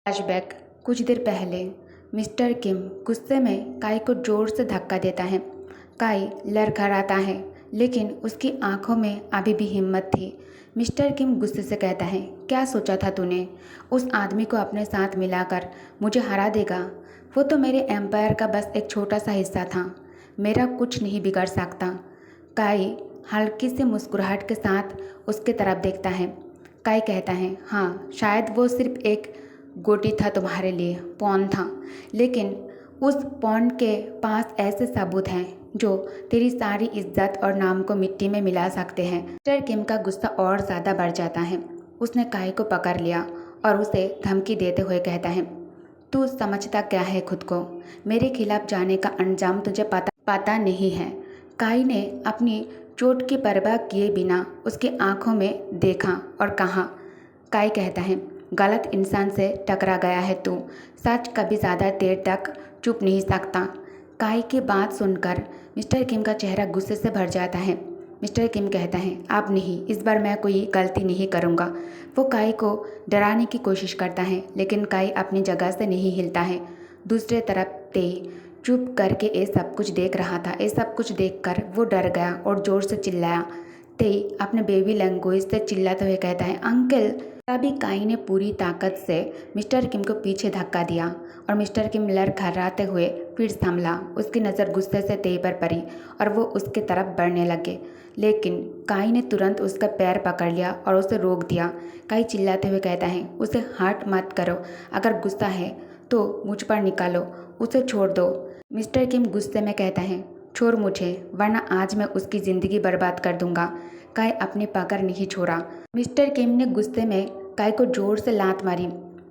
Flashback. कुछ देर पहले mister किम गुस्से में काई को जोर से धक्का देता है। काई लड़खड़ाता है, लेकिन उसकी आंखों में अभी भी हिम्मत थी। मिस्टर किम गुस्से से कहता है, क्या सोचा था तूने? उस आदमी को अपने साथ मिलाकर मुझे हरा देगा? वो तो मेरे एम्पायर का बस एक छोटा सा हिस्सा था। मेरा कुछ नहीं बिगड़ सकता। काई हल्की सी मुस्कुराहट के साथ उसकी तरफ देखता है। काई कहता है, हाँ, शायद वो सिर्फ एक गोटी था तुम्हारे लिए, पॉन था, लेकिन उस पॉन के पास ऐसे सबूत हैं जो तेरी सारी इज्जत और नाम को मिट्टी में मिला सकते हैं। मिस्टर किम का गुस्सा और ज़्यादा बढ़ जाता है। उसने काई को पकड़ लिया और उसे धमकी देते हुए कहता है, तू समझता क्या है खुद को? मेरे खिलाफ जाने का अंजाम तुझे पता नहीं है। काई ने अपनी चोट की परवाह किए बिना उसकी आंखों में देखा और कहा। काई कहता है, गलत इंसान से टकरा गया है तू। सच कभी ज़्यादा देर तक चुप नहीं सकता। काई की बात सुनकर मिस्टर किम का चेहरा गुस्से से भर जाता है। मिस्टर किम कहता है, अब नहीं, इस बार मैं कोई गलती नहीं करूँगा। वो काई को डराने की कोशिश करता है, लेकिन काई अपनी जगह से नहीं हिलता है। दूसरी तरफ तेई चुप करके ये सब कुछ देख रहा था। ये सब कुछ देखकर वो डर गया और ज़ोर से चिल्लाया। तेई अपने बेबी लैंग्वेज से चिल्लाते हुए कहता है, अंकल। तभी काई ने पूरी ताकत से मिस्टर किम को पीछे धक्का दिया और मिस्टर किम लड़खड़ाते हुए फिर संभला। उसकी नज़र गुस्से से तेई पर पड़ी और वो उसकी तरफ बढ़ने लगे, लेकिन काई ने तुरंत उसका पैर पकड़ लिया और उसे रोक दिया। काई चिल्लाते हुए कहता है, उसे हर्ट मत करो। अगर गुस्सा है तो मुझ पर निकालो, उसे छोड़ दो। मिस्टर किम गुस्से में कहता है, छोड़ मुझे, वरना आज मैं उसकी ज़िंदगी बर्बाद कर दूंगा। काई अपनी पकड़ नहीं छोड़ा। मिस्टर किम ने गुस्से में काई को जोर से लात मारी।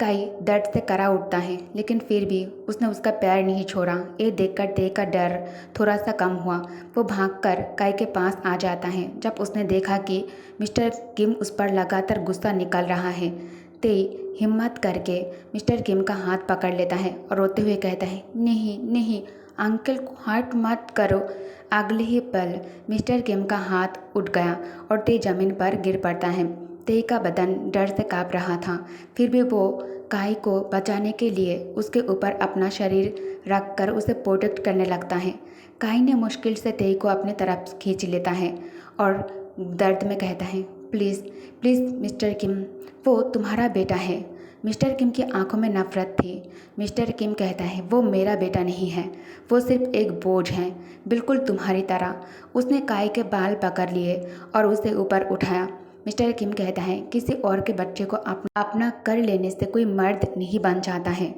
काई दर्द से करा उठता है, लेकिन फिर भी उसने उसका पैर नहीं छोड़ा। ये देखकर तेई का डर थोड़ा सा कम हुआ। वो भागकर काई के पास आ जाता है। जब उसने देखा कि मिस्टर किम उस पर लगातार गुस्सा निकल रहा है, तेई हिम्मत करके मिस्टर किम का हाथ पकड़ लेता है और रोते हुए कहता है, नहीं नहीं, अंकल को हर्ट मत करो। अगले ही पल मिस्टर किम का हाथ उठ गया और तेई जमीन पर गिर पड़ता है। तेई का बदन डर से काँप रहा था, फिर भी वो काई को बचाने के लिए उसके ऊपर अपना शरीर रखकर उसे प्रोटेक्ट करने लगता है। काई ने मुश्किल से तेई को अपने तरफ खींच लेता है और दर्द में कहता है, प्लीज़ प्लीज़ मिस्टर किम, वो तुम्हारा बेटा है। मिस्टर किम की आंखों में नफरत थी। मिस्टर किम कहता है, वो मेरा बेटा नहीं है, वो सिर्फ एक बोझ है, बिल्कुल तुम्हारी तरह। उसने काई के बाल पकड़ लिए और उसे ऊपर उठाया। मिस्टर किम कहता है, किसी और के बच्चे को अपना कर लेने से कोई मर्द नहीं बन जाता है।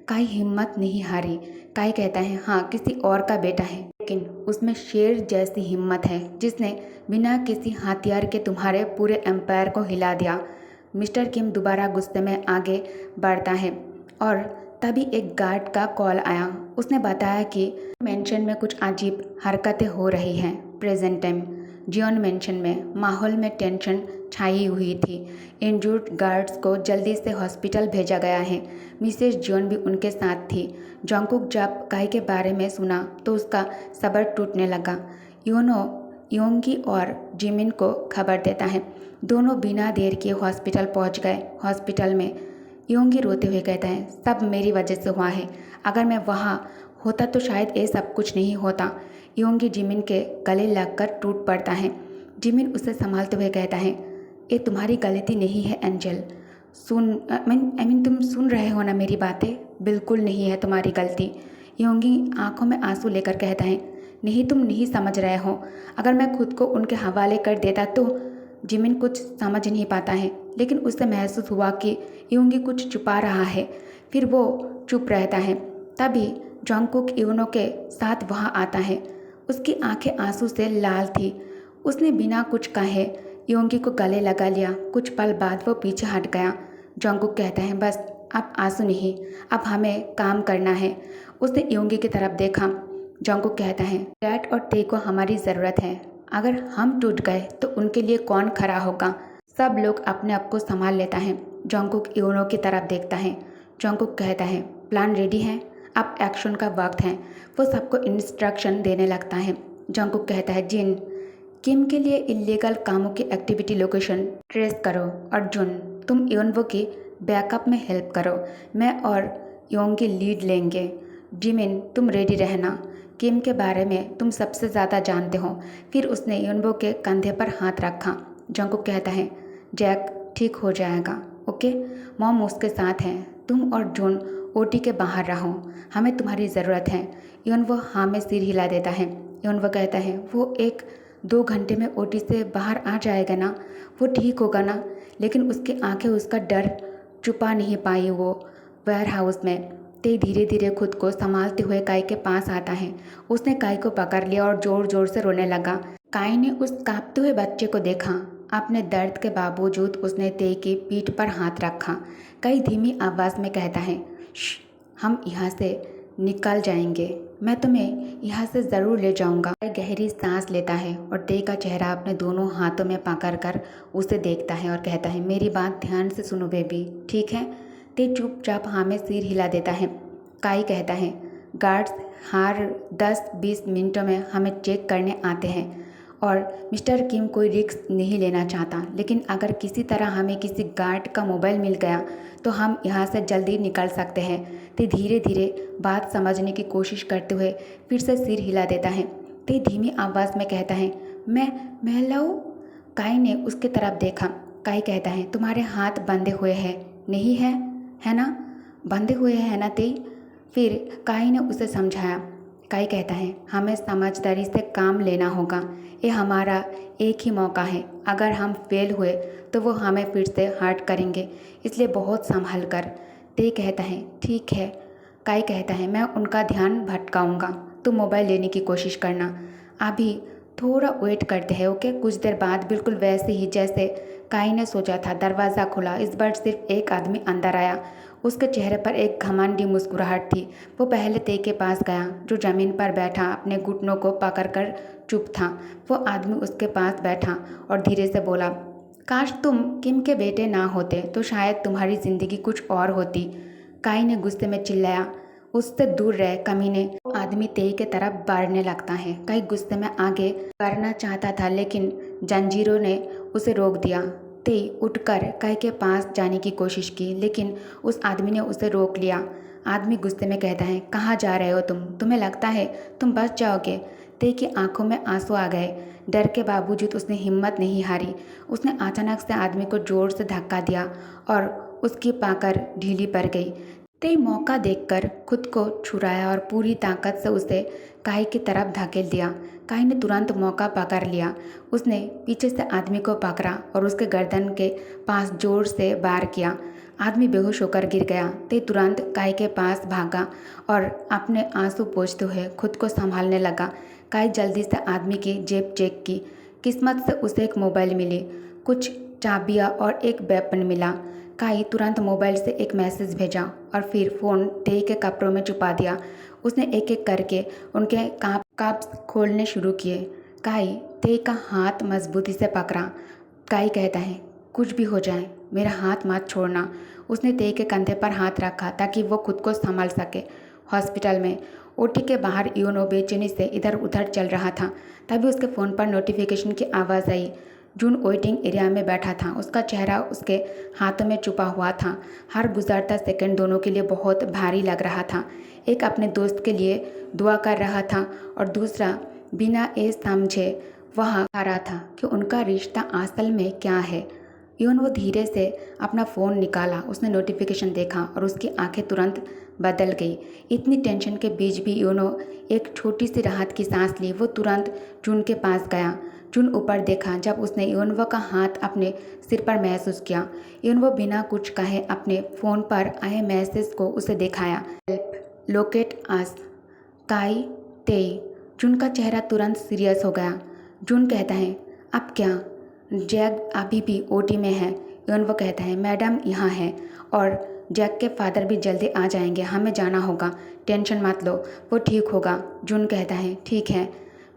काई हिम्मत नहीं हारी। काई कहता है, हाँ, किसी और का बेटा है, लेकिन उसमें शेर जैसी हिम्मत है, जिसने बिना किसी हथियार के तुम्हारे पूरे एम्पायर को हिला दिया। मिस्टर किम दोबारा गुस्से में आगे बढ़ता है और तभी एक गार्ड का कॉल आया। उसने बताया कि मेंशन में कुछ अजीब हरकतें हो रही हैं। प्रेजेंट टाइम जियोन मेंशन में माहौल में टेंशन छाई हुई थी। इंजर्ड गार्ड्स को जल्दी से हॉस्पिटल भेजा गया है। मिसेस जियोन भी उनके साथ थी। जंगकुक जब काई के बारे में सुना तो उसका सब्र टूटने लगा। योंगी और जिमिन को खबर देता है। दोनों बिना देर किए हॉस्पिटल पहुंच गए। हॉस्पिटल में योंगी रोते हुए कहता है, सब मेरी वजह से हुआ है। अगर मैं वहाँ होता तो शायद ये सब कुछ नहीं होता। योंगी जिमिन के गले लगकर टूट पड़ता है। जिमिन उसे संभालते हुए कहता है, ये तुम्हारी गलती नहीं है एंजल। तुम सुन रहे हो ना मेरी बातें? बिल्कुल नहीं है तुम्हारी गलती। योंगी आंखों में आंसू लेकर कहता है, नहीं, तुम नहीं समझ रहे हो। अगर मैं खुद को उनके हवाले कर देता तो। जिमिन कुछ समझ नहीं पाता है, लेकिन उसे महसूस हुआ कि योंगी कुछ छुपा रहा है। फिर वो चुप रहता है। तभी जंगकुक यूनो के साथ वहाँ आता है। उसकी आंखें आंसू से लाल थी। उसने बिना कुछ कहे योंगी को गले लगा लिया। कुछ पल बाद वो पीछे हट गया। जंगकुक कहता है, बस अब आंसू नहीं, अब हमें काम करना है। उसने योंगी की तरफ देखा। जंगकुक कहता है, डैड और ते को हमारी ज़रूरत है। अगर हम टूट गए तो उनके लिए कौन खड़ा होगा? सब लोग अपने आप को संभाल लेता है। जंगकुक यूनो की तरफ देखता है। जंगकुक कहता है, प्लान रेडी है, अब एक्शन का वक्त है। वो सबको इंस्ट्रक्शन देने लगता है। जंगकुक कहता है, जिन, किम के लिए इलीगल कामों की एक्टिविटी लोकेशन ट्रेस करो, और जुन, तुम योनवो की बैकअप में हेल्प करो। मैं और योंगी लीड लेंगे। जिमिन तुम रेडी रहना। किम के बारे में तुम सबसे ज़्यादा जानते हो। फिर उसने युनबो के कंधे पर हाथ रखा। जंगकुक कहता है, जैक ठीक हो जाएगा, ओके। मॉम उसके साथ हैं। तुम और जून ओटी के बाहर रहो, हमें तुम्हारी ज़रूरत है। युनबो हाँ में सिर हिला देता है। युनबो कहता है, वो 1-2 घंटे में ओटी से बाहर आ जाएगा ना, वो ठीक होगा ना। लेकिन उसकी आंखें उसका डर छुपा नहीं पाई। वो वेयर हाउस में ते धीरे धीरे खुद को संभालते हुए काई के पास आता है। उसने काई को पकड़ लिया और ज़ोर ज़ोर से रोने लगा। काई ने उस कांपते हुए बच्चे को देखा। अपने दर्द के बावजूद उसने ते की पीठ पर हाथ रखा। काई धीमी आवाज़ में कहता है, श्श, हम यहाँ से निकल जाएंगे, मैं तुम्हें यहाँ से ज़रूर ले जाऊँगा। काई गहरी सांस लेता है और ते का चेहरा अपने दोनों हाथों में पकड़ कर उसे देखता है और कहता है, मेरी बात ध्यान से सुनो बेबी, ठीक है। ते चुपचाप हाँ में सिर हिला देता है। काई कहता है, गार्ड्स हर 10-20 मिनटों में हमें चेक करने आते हैं और मिस्टर किम कोई रिस्क नहीं लेना चाहता, लेकिन अगर किसी तरह हमें किसी गार्ड का मोबाइल मिल गया तो हम यहाँ से जल्दी निकल सकते हैं। ते धीरे धीरे बात समझने की कोशिश करते हुए फिर से सिर हिला देता है। ते धीमी आवाज़ में कहता है, मैं लाऊं? काई ने उसके तरफ देखा। काई कहता है, तुम्हारे हाथ बंधे हुए हैं, नहीं है ना? बंधे हुए हैं ना ते? फिर काई ने उसे समझाया। काई कहता है, हमें समझदारी से काम लेना होगा, ये हमारा एक ही मौका है। अगर हम फेल हुए तो वो हमें फिर से हर्ट करेंगे, इसलिए बहुत संभल कर। ते कहता है, ठीक है। काई कहता है, मैं उनका ध्यान भटकाऊंगा, तुम मोबाइल लेने की कोशिश करना। अभी थोड़ा वेट करते हैं, ओके। कुछ देर बाद बिल्कुल वैसे ही जैसे काई ने सोचा था, दरवाज़ा खुला। इस बार सिर्फ एक आदमी अंदर आया। उसके चेहरे पर एक घमंडी मुस्कुराहट थी। वो पहले ते के पास गया, जो ज़मीन पर बैठा अपने घुटनों को पकड़कर चुप था। वो आदमी उसके पास बैठा और धीरे से बोला, काश तुम किम के बेटे ना होते तो शायद तुम्हारी ज़िंदगी कुछ और होती। काई ने गुस्से में चिल्लाया, उससे दूर रह कमीने। आदमी ते के तरफ बढ़ने लगता है। काई गुस्से में आगे बढ़ना चाहता था, लेकिन जंजीरों ने उसे रोक दिया। ते उठकर काई के पास जाने की कोशिश की, लेकिन उस आदमी ने उसे रोक लिया। आदमी गुस्से में कहता है, कहाँ जा रहे हो तुम? तुम्हें लगता है तुम बच जाओगे? ते की आंखों में आंसू आ गए। डर के बावजूद उसने हिम्मत नहीं हारी। उसने अचानक से आदमी को जोर से धक्का दिया और उसकी पाकर ढीली पड़ गई। ते मौका देखकर खुद को छुड़ाया और पूरी ताकत से उसे काई की तरफ धकेल दिया। काई ने तुरंत मौका पकड़ लिया। उसने पीछे से आदमी को पकड़ा और उसके गर्दन के पास जोर से वार किया। आदमी बेहोश होकर गिर गया। ते तुरंत काई के पास भागा और अपने आंसू पोंछते हुए खुद को संभालने लगा। काई जल्दी से आदमी की जेब चेक की। किस्मत से उसे एक मोबाइल मिली, कुछ चाबियाँ और एक वेपन मिला। काई तुरंत मोबाइल से एक मैसेज भेजा और फिर फ़ोन ते के कपड़ों में छुपा दिया। उसने एक एक करके उनके काप्स खोलने शुरू किए। काई ते का हाथ मजबूती से पकड़ा। काई कहता है, कुछ भी हो जाए मेरा हाथ मत छोड़ना। उसने ते के कंधे पर हाथ रखा ताकि वो खुद को संभाल सके। हॉस्पिटल में ओटी के बाहर यूनो बेचैनी से इधर उधर चल रहा था। तभी उसके फ़ोन पर नोटिफिकेशन की आवाज़ आई। जून वेटिंग एरिया में बैठा था। उसका चेहरा उसके हाथों में छुपा हुआ था। हर गुजरता सेकंड दोनों के लिए बहुत भारी लग रहा था। एक अपने दोस्त के लिए दुआ कर रहा था और दूसरा बिना ये समझे वहाँ आ रहा था कि उनका रिश्ता असल में क्या है। वो धीरे से अपना फ़ोन निकाला। उसने नोटिफिकेशन देखा और उसकी आंखें तुरंत बदल गई। इतनी टेंशन के बीच भी यूनो एक छोटी सी राहत की सांस ली। वो तुरंत जून के पास गया। जून ऊपर देखा। जब उसने युनवो का हाथ अपने सिर पर महसूस किया, युनवो बिना कुछ कहे अपने फ़ोन पर आए मैसेज को उसे दिखाया। हेल्प लोकेट अस काई ते। जून का चेहरा तुरंत सीरियस हो गया। जून कहता है, अब क्या? जैक अभी भी ओटी में है। युनवो कहता है, मैडम यहाँ है और जैक के फादर भी जल्दी आ जाएंगे, हमें जाना होगा, टेंशन मत लो, वो ठीक होगा। जून कहता है, ठीक है,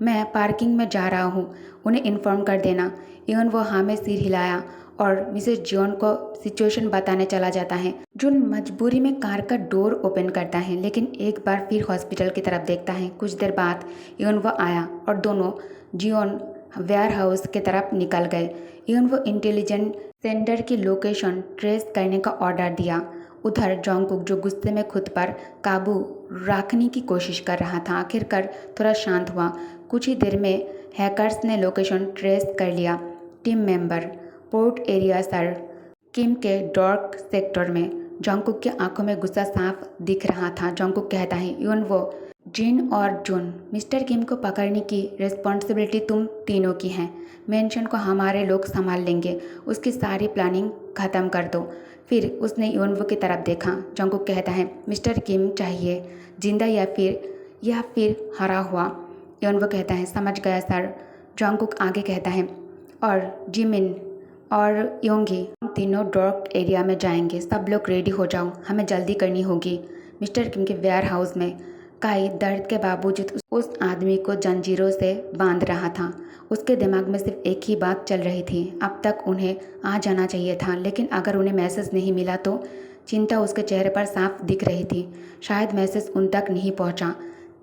मैं पार्किंग में जा रहा हूँ, उन्हें इन्फॉर्म कर देना। इवन वो हाँ में सिर हिलाया और मिसेस जॉन को सिचुएशन बताने चला जाता है। जून मजबूरी में कार का डोर ओपन करता है, लेकिन एक बार फिर हॉस्पिटल की तरफ देखता है। कुछ देर बाद इवन वो आया और दोनों जियोन वेयर हाउस की तरफ निकल गए। इवन वो इंटेलिजेंट सेंटर की लोकेशन ट्रेस करने का ऑर्डर दिया। उधर जोंगकुक जो गुस्से में खुद पर काबू रखने की कोशिश कर रहा था, आखिरकार थोड़ा शांत हुआ। कुछ ही देर में हैकर्स ने लोकेशन ट्रेस कर लिया। Team member port area sir Kim के डार्क सेक्टर में। जोंगकुक की आंखों में गुस्सा साफ दिख रहा था। जोंगकुक कहता है, इवन वो जिन और जुन, मिस्टर किम को पकड़ने की रिस्पॉन्सिबिलिटी तुम तीनों की है। मेंशन को हमारे लोग संभाल लेंगे। उसकी सारी प्लानिंग ख़त्म कर दो। फिर उसने युनवो की तरफ देखा। जोंगकुक कहता है, मिस्टर किम चाहिए, जिंदा या फिर हरा हुआ। युनवो कहता है, समझ गया सर। जोंगकुक आगे कहता है, और जिमिन और योंगी, हम तीनों डार्क एरिया में जाएंगे। सब लोग रेडी हो जाओ, हमें जल्दी करनी होगी। मिस्टर किम के वेयर हाउस में काई दर्द के बावजूद उस आदमी को जंजीरों से बांध रहा था। उसके दिमाग में सिर्फ एक ही बात चल रही थी, अब तक उन्हें आ जाना चाहिए था, लेकिन अगर उन्हें मैसेज नहीं मिला तो। चिंता उसके चेहरे पर साफ दिख रही थी। शायद मैसेज उन तक नहीं पहुंचा।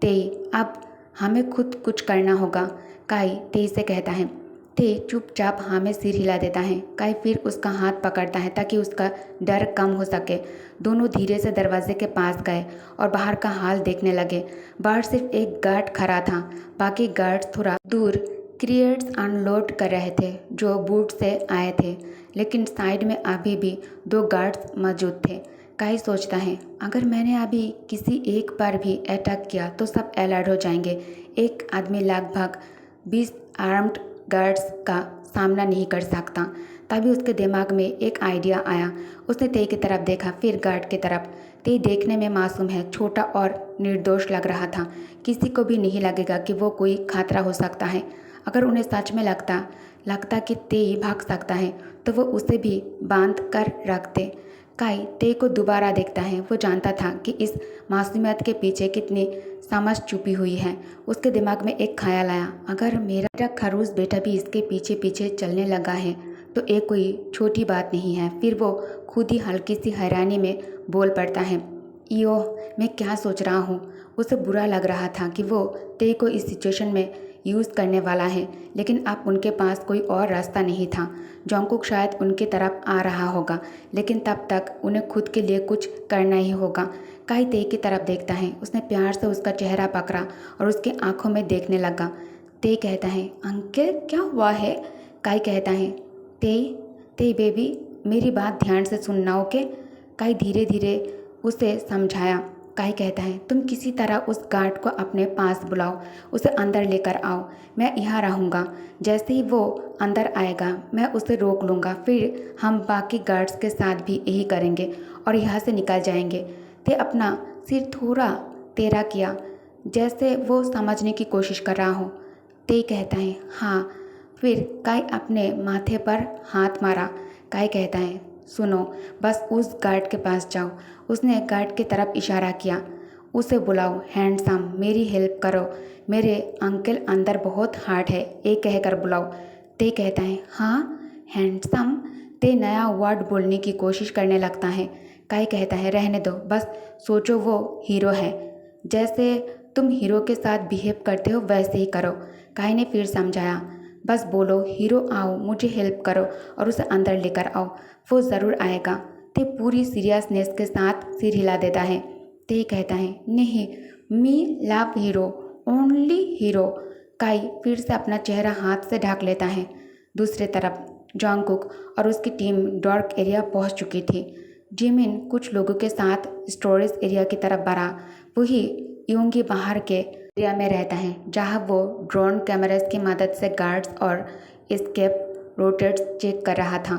तेई, अब हमें खुद कुछ करना होगा, काई तेई से कहता है। तेई चुपचाप हाँ में सिर हिला देता है। काई फिर उसका हाथ पकड़ता है ताकि उसका डर कम हो सके। दोनों धीरे से दरवाजे के पास गए और बाहर का हाल देखने लगे। बाहर सिर्फ एक गार्ड खड़ा था, बाकी गार्ड्स थोड़ा दूर क्रिएट्स अनलोड कर रहे थे जो बूट से आए थे, लेकिन साइड में अभी भी 2 गार्ड्स मौजूद थे। काई सोचता है, अगर मैंने अभी किसी एक पर भी अटैक किया तो सब अलर्ट हो जाएंगे। एक आदमी लगभग 20 आर्म्ड गार्ड्स का सामना नहीं कर सकता। तभी उसके दिमाग में एक आइडिया आया। उसने तेई की तरफ देखा, फिर गार्ड की तरफ। तेई देखने में मासूम है, छोटा और निर्दोष लग रहा था। किसी को भी नहीं लगेगा कि वो कोई खतरा हो सकता है। अगर उन्हें सच में लगता कि तेई भाग सकता है तो वो उसे भी बांध कर रखते। काई तेई को दोबारा देखता है। वो जानता था कि इस मासूमियत के पीछे कितनी समझ छुपी हुई है। उसके दिमाग में एक ख्याल आया, अगर मेरा खरूस बेटा भी इसके पीछे पीछे चलने लगा है तो ये कोई छोटी बात नहीं है। फिर वो खुद ही हल्की सी हैरानी में बोल पड़ता है, यो मैं क्या सोच रहा हूँ। उसे बुरा लग रहा था कि वो तेई को इस सिचुएशन में यूज़ करने वाला है, लेकिन अब उनके पास कोई और रास्ता नहीं था। जोंगकुक शायद उनकी तरफ आ रहा होगा, लेकिन तब तक उन्हें खुद के लिए कुछ करना ही होगा। काई तेई की तरफ देखता है। उसने प्यार से उसका चेहरा पकड़ा और उसके आंखों में देखने लगा। तेई कहता है, अंकल क्या हुआ है? काई कहता है, तेई बेबी, मेरी बात ध्यान से सुनना, ओके? काई धीरे धीरे उसे समझाया। काई कहता है, तुम किसी तरह उस गार्ड को अपने पास बुलाओ, उसे अंदर लेकर आओ। मैं यहाँ रहूँगा। जैसे ही वो अंदर आएगा मैं उसे रोक लूँगा। फिर हम बाकी गार्ड्स के साथ भी यही करेंगे और यहाँ से निकल जाएंगे। ते अपना सिर थोड़ा टेढ़ा किया, जैसे वो समझने की कोशिश कर रहा हो। ते कहता है, हाँ। फिर काई अपने माथे पर हाथ मारा। काई कहता है, सुनो, बस उस गार्ड के पास जाओ। उसने गार्ड की तरफ इशारा किया। उसे बुलाओ, हैंडसम, मेरी हेल्प करो, मेरे अंकल अंदर बहुत हार्ड है, ये कहकर बुलाओ। ते कहता है, हाँ हैंडसम। ते नया वर्ड बोलने की कोशिश करने लगता है। काई कहता है, रहने दो, बस सोचो वो हीरो है, जैसे तुम हीरो के साथ बिहेव करते हो वैसे ही करो। काई ने फिर समझाया, बस बोलो, हीरो आओ, मुझे हेल्प करो और उसे अंदर लेकर आओ, वो ज़रूर आएगा। ते पूरी सीरियसनेस के साथ सिर हिला देता है। ते कहता है, नहीं, मी लव हीरो, ओनली हीरो। काई फिर से अपना चेहरा हाथ से ढक लेता है। दूसरी तरफ जोंगकुक और उसकी टीम डार्क एरिया पहुंच चुकी थी। जिमिन कुछ लोगों के साथ स्टोरेज एरिया की तरफ बढ़ा। वही योंगी बाहर के एरिया में रहता है, जहां वो ड्रोन कैमरास की मदद से गार्ड्स और एस्केप रूट्स चेक कर रहा था।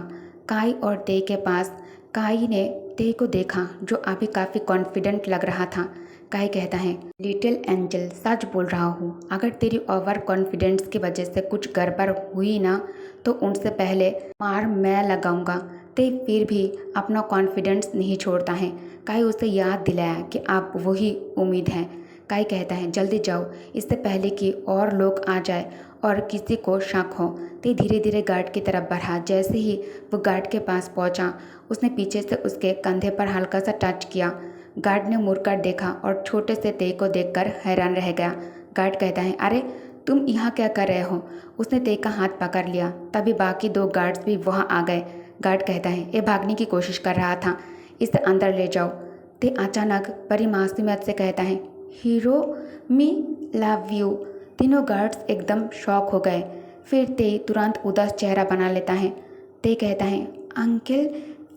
काई और ते के पास। काई ने ते को देखा, जो अभी काफ़ी कॉन्फिडेंट लग रहा था। काई कहता है, लिटिल एंजल, सच बोल रहा हूँ, अगर तेरी ओवर कॉन्फिडेंस की वजह से कुछ गड़बड़ हुई ना तो उनसे पहले मार मैं लगाऊंगा। ते फिर भी अपना कॉन्फिडेंस नहीं छोड़ता है। काई उसे याद दिलाया कि आप वही उम्मीद है। काई कहता है, जल्दी जाओ, इससे पहले कि और लोग आ जाए और किसी को शक हो। ते धीरे धीरे गार्ड की तरफ बढ़ा। जैसे ही वो गार्ड के पास पहुंचा, उसने पीछे से उसके कंधे पर हल्का सा टच किया। गार्ड ने मुड़कर देखा और छोटे से ते को देखकर हैरान रह गया। गार्ड कहता है, अरे तुम यहाँ क्या कर रहे हो? उसने ते का हाथ पकड़ लिया। तभी बाकी 2 गार्ड्स भी वहाँ आ गए। गार्ड कहता है, ये भागने की कोशिश कर रहा था, इसे अंदर ले जाओ। ते अचानक बड़ी मासूमियत से कहता है, हीरो मी लव यू। तीनों गार्ड्स एकदम शॉक हो गए। फिर ते तुरंत उदास चेहरा बना लेता है। ते कहता है, uncle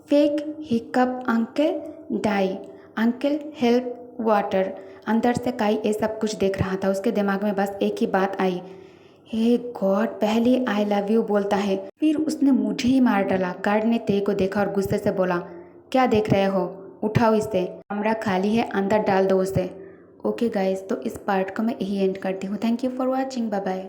fake hiccup, uncle die, uncle help water. अंदर से काई ये सब कुछ देख रहा था। उसके दिमाग में बस एक ही बात आई, हे गॉड, पहले आई लव यू बोलता है, फिर उसने मुझे ही मार डाला। गार्ड ने ते को देखा और गुस्से से बोला, क्या देख रहे हो, उठाओ इसे, कमरा खाली है, अंदर डाल दो उसे। ओके गाइस, तो इस पार्ट को मैं यही एंड करती हूँ। Thank you for watching, bye bye.